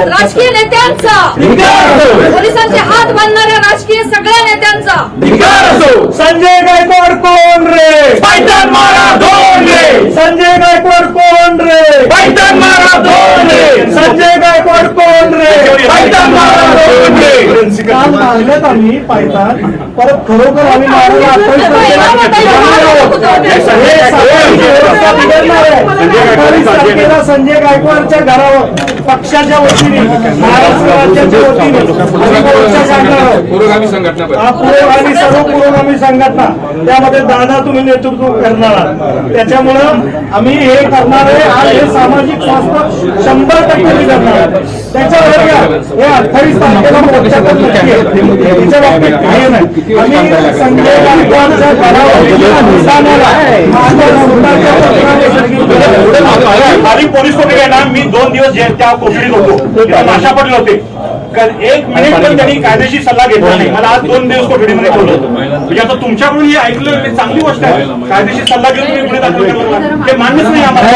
राजकीय नेत्यांचा, पोलिसांचे हात बांधणाऱ्या राजकीय सगळ्या नेत्यांचा संजय गायकवाड कोण रे? पायतान मारा दोन रे, संजय गायकवाड कोण रे? पायतान मारा दोन रे, संजय गायकवाड कोण रे? पायतान मारा दोन रे. काल मारल्यात आम्ही पायतान, परत खरोखर आम्ही मारायला 28 तारखेला संजय गायकवाडच्या घरावर पक्षाच्या वतीने, महाराष्ट्र राज्याच्या वतीने आम्ही मोर्चा काढणार आहोत. पुरोगामी संघटना पुरोगामी, सर्व पुरोगामी संघटना, त्यामध्ये दादा तुम्ही नेतृत्व करणार आहात. त्याच्यामुळं आम्ही हे करणार आहे. आज हे सामाजिक स्वास्थ्य 100% मी करणार आहे. त्याच्यावर हे 28 तारखेला मोर्चा करणार आहे. तिच्या बाबतीत काही नाही. आम्ही संजय गायकवाडच्या घरावर खाली पोलीस कोठडी आहे ना, मी 2 दिवस त्या कोठडीत होतो, माशा पडले होते. 1 मिनिट पण त्यांनी कायदेशीर सल्ला घेतला नाही. मला आज 2 दिवस कोठडीमध्ये ठेवलं. म्हणजे आता तुमच्याकडून हे ऐकलं हे चांगली गोष्ट आहे. कायदेशीर सल्ला घेऊन तुम्ही पुढे दाखल करणार ते मान्यच नाही आम्हाला.